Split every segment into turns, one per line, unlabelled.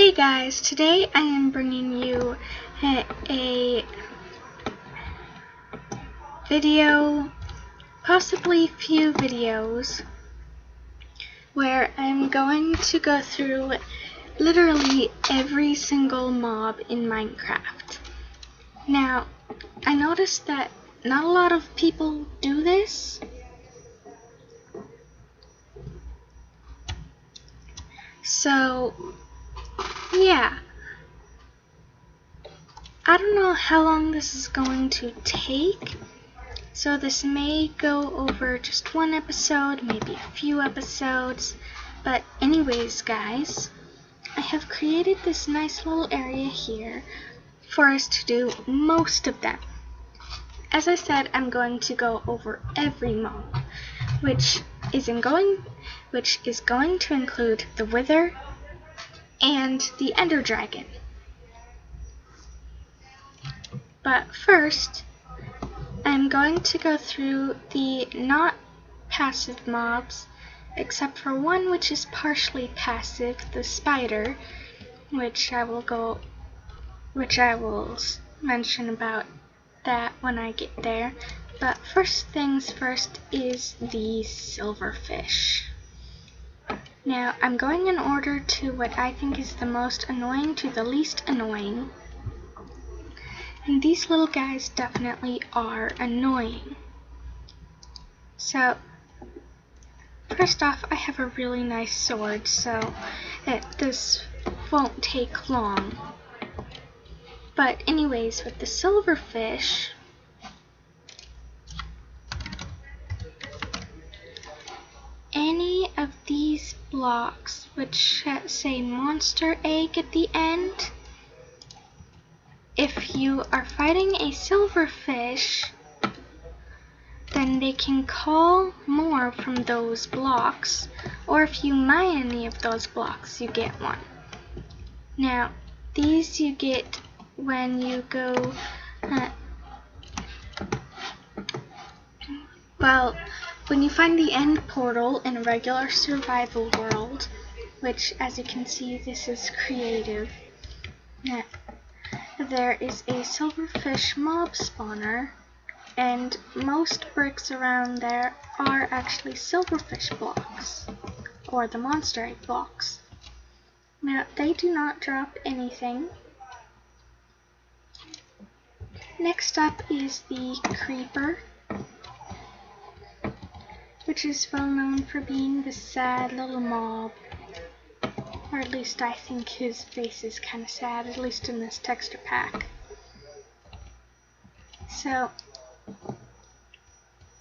Hey guys, today I am bringing you a video, possibly few videos, where I'm going to go through literally every single mob in Minecraft. Now, I noticed that not a lot of people do this. So, yeah. I don't know how long this is going to take, so this may go over just one episode, maybe a few episodes, but anyways guys, I have created this nice little area here for us to do most of them. As I said, I'm going to go over every mob, which is going to include the Wither and the Ender Dragon. But first, I'm going to go through the not passive mobs, except for one which is partially passive, the spider, which I will mention about that when I get there. But first things first is the silverfish. Now, I'm going in order to what I think is the most annoying to the least annoying. And these little guys definitely are annoying. So, first off, I have a really nice sword, so this won't take long. But anyways, with the silverfish, any of these blocks which say monster egg at the end, if you are fighting a silverfish, then they can call more from those blocks, or if you mine any of those blocks, you get one. Now, these you get when you go, when you find the end portal in a regular survival world, which, as you can see, this is creative. There is a silverfish mob spawner, and most bricks around there are actually silverfish blocks, or the monster egg blocks. Now, they do not drop anything. Next up is the creeper, which is well known for being the sad little mob. Or at least I think his face is kind of sad, at least in this texture pack. So,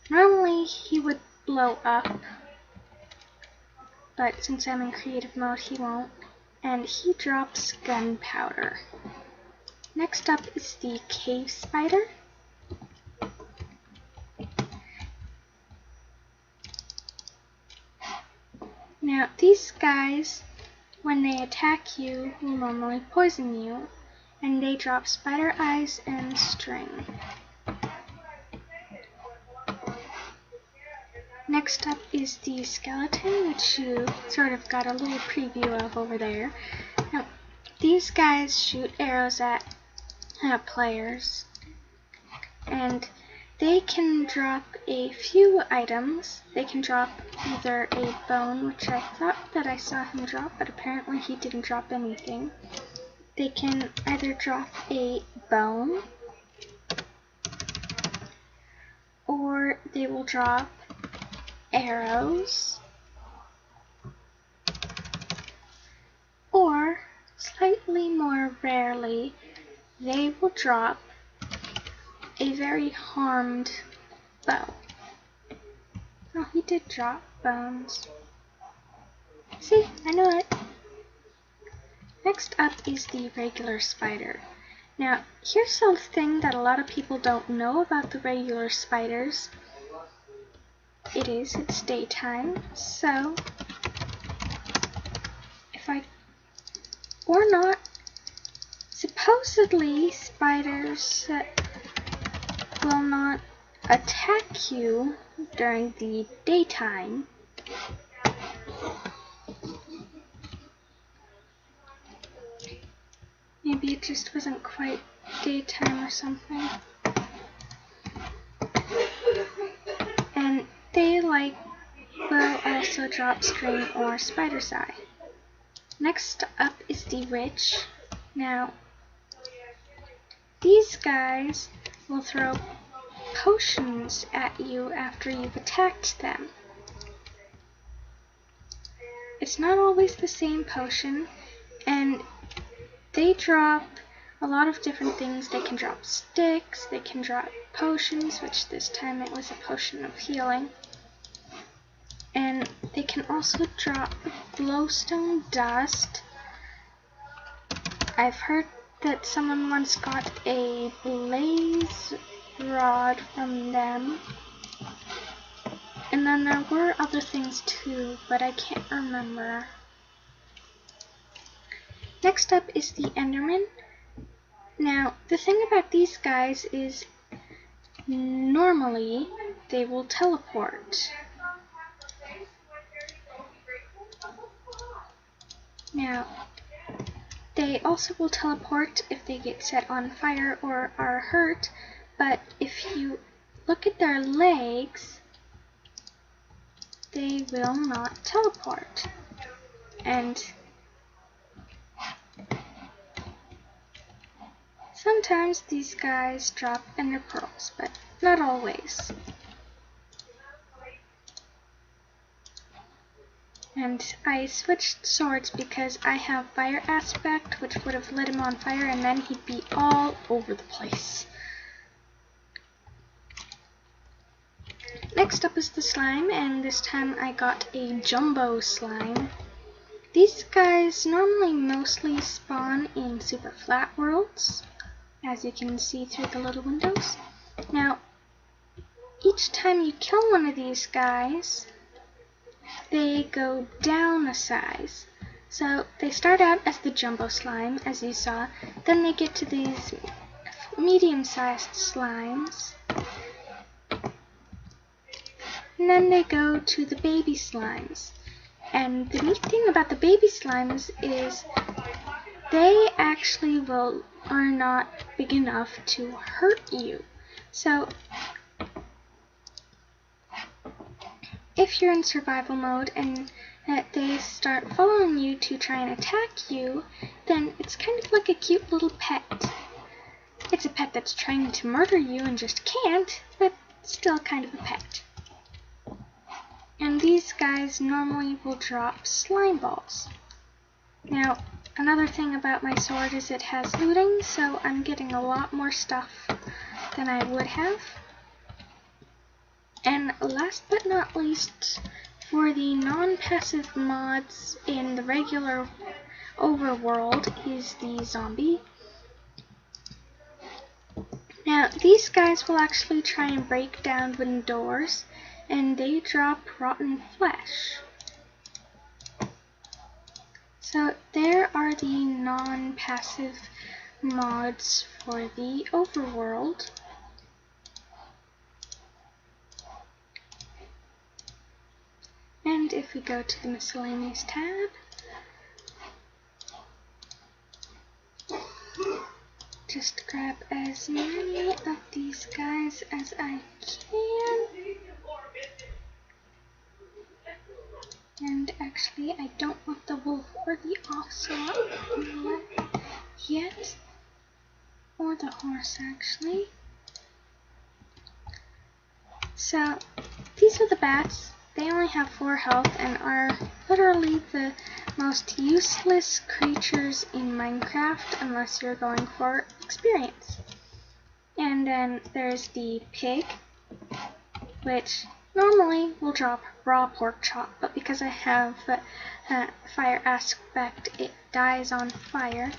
normally he would blow up, but since I'm in creative mode he won't, and he drops gunpowder. Next up is the cave spider. Now these guys, when they attack you, will normally poison you, and they drop spider eyes and string. Next up is the skeleton, which you sort of got a little preview of over there. Now, these guys shoot arrows at players, and they can drop a few items. They can drop either a bone, which I thought that I saw him drop, but apparently he didn't drop anything. They can either drop a bone, or they will drop arrows, or slightly more rarely, they will drop a very harmed bow. Oh, he did drop bones. See, I know it. Next up is the regular spider. Now, here's a thing that a lot of people don't know about the regular spiders. It's daytime, so or not, supposedly spiders will not attack you during the daytime. maybe it just wasn't quite daytime or something. And they will also drop string or spider's eye. Next up is the witch. Now, these guys will throw potions at you after you've attacked them. It's not always the same potion, and they drop a lot of different things. They can drop sticks, they can drop potions, which this time it was a potion of healing. And they can also drop glowstone dust. I've heard that someone once got a blaze rod from them. And then there were other things too, but I can't remember. Next up is the Enderman. Now, the thing about these guys is normally they will teleport. Now, they also will teleport if they get set on fire or are hurt, but if you look at their legs, they will not teleport. And sometimes these guys drop ender pearls, but not always. And I switched swords because I have fire aspect, which would have lit him on fire, and then he'd be all over the place. Next up is the slime, and this time I got a jumbo slime. These guys normally mostly spawn in super flat worlds, as you can see through the little windows. Now, each time you kill one of these guys, they go down a size. So they start out as the jumbo slime, as you saw, then they get to these medium-sized slimes, and then they go to the baby slimes. And the neat thing about the baby slimes is they actually are not big enough to hurt you. So if you're in survival mode and they start following you to try and attack you, then it's kind of like a cute little pet. It's a pet that's trying to murder you and just can't, but still kind of a pet. And these guys normally will drop slime balls. Now, another thing about my sword is it has looting, so I'm getting a lot more stuff than I would have. And last but not least, for the non-passive mods in the regular overworld is the zombie. Now, these guys will actually try and break down wooden doors, and they drop rotten flesh. So there are the non-passive mods for the overworld. And if we go to the miscellaneous tab, just grab as many of these guys as I can. And actually, I don't want the wolf or the ocelot yet. Or the horse, actually. So, these are the bats. They only have 4 health and are literally the most useless creatures in Minecraft unless you're going for experience. And then there's the pig, which normally will drop raw pork chop, but because I have fire aspect, it dies on fire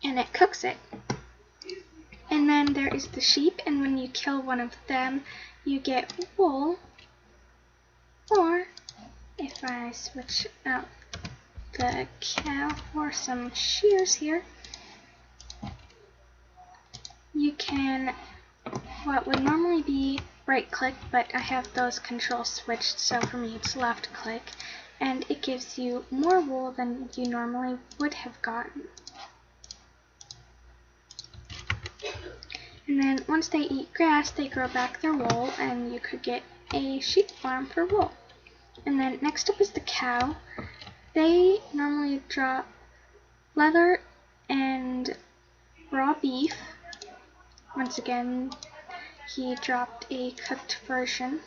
and it cooks it. And then there is the sheep, and when you kill one of them, you get wool. Or if I switch out the cow for some shears here, you can, what would normally be right click, but I have those controls switched, so for me it's left click, and it gives you more wool than you normally would have gotten. And then once they eat grass, they grow back their wool, and you could get a sheep farm for wool. And then next up is the cow. They normally drop leather and raw beef. Once again, he dropped a cooked version.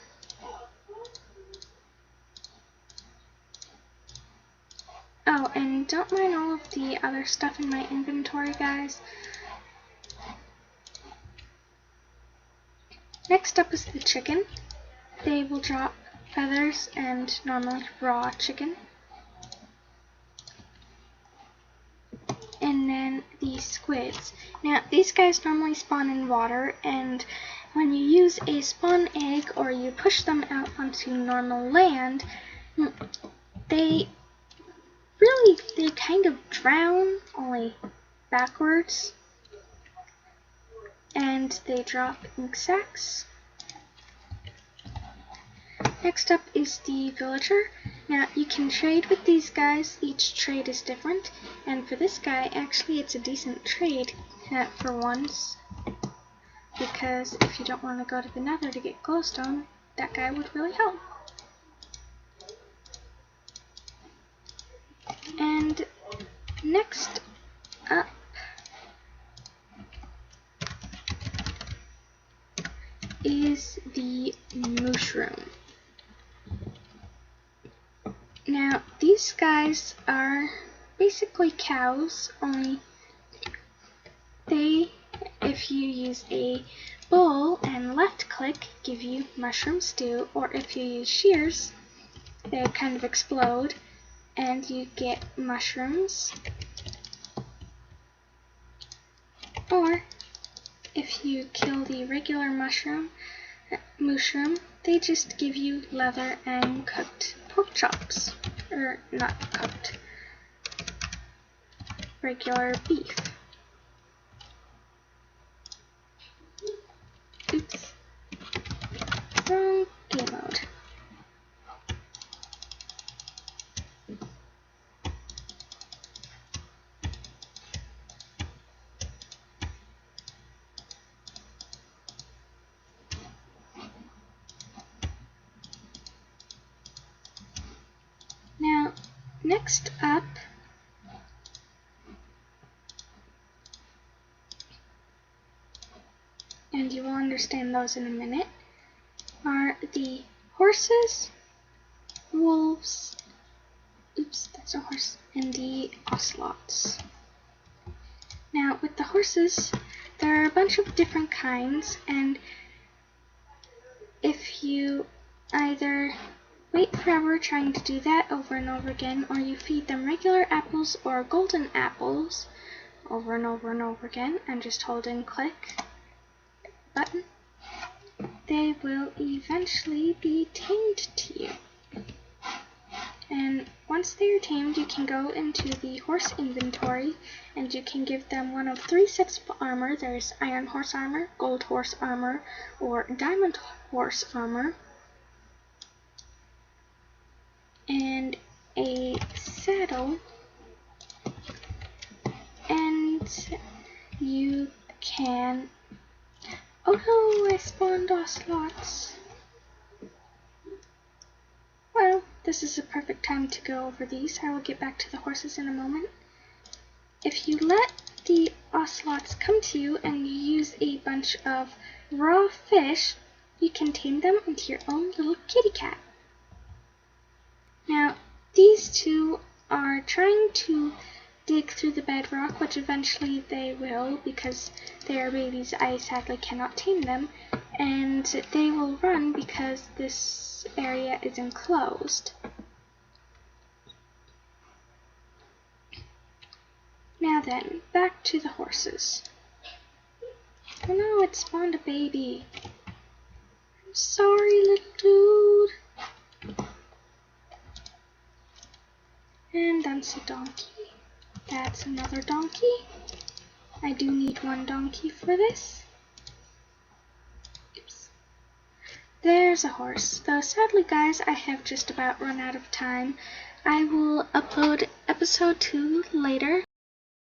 Oh, and don't mind all of the other stuff in my inventory, guys. Next up is the chicken. They will drop feathers and normally raw chicken. And then the squids. Now, these guys normally spawn in water, and when you use a spawn egg or you push them out onto normal land, they kind of drown, only backwards. And they drop ink sacs. Next up is the villager. Now you can trade with these guys, each trade is different, and for this guy actually it's a decent trade for once, because if you don't want to go to the nether to get glowstone, that guy would really help. And next up is the mushroom. Now, these guys are basically cows, only they, if you use a bowl and left click, give you mushroom stew, or if you use shears, they kind of explode and you get mushrooms. Or if you kill the regular mushroom, they just give you leather and cooked pork chops, or not cooked, regular beef. Oops, wrong game mode. Now, next up and you will understand those in a minute, are the horses, wolves, oops, that's a horse, and the ocelots. Now, with the horses, there are a bunch of different kinds, and if you either wait forever trying to do that over and over again, or you feed them regular apples or golden apples over and over and over again, and just hold and click button, they will eventually be tamed to you. And once they are tamed, you can go into the horse inventory and you can give them one of 3 sets of armor. There's iron horse armor, gold horse armor, or diamond horse armor, and a saddle, and you can... Oh no, I spawned ocelots. Well, this is a perfect time to go over these. I will get back to the horses in a moment. If you let the ocelots come to you and you use a bunch of raw fish, you can tame them into your own little kitty cat. Now, these two are trying to dig through the bedrock, which eventually they will, because they are babies. I sadly cannot tame them, and they will run because this area is enclosed. Now then, back to the horses. Oh no, it spawned a baby. I'm sorry, little dude. And that's a donkey. That's another donkey. I do need 1 donkey for this. Oops. There's a horse. Though sadly, guys, I have just about run out of time. I will upload episode 2 later.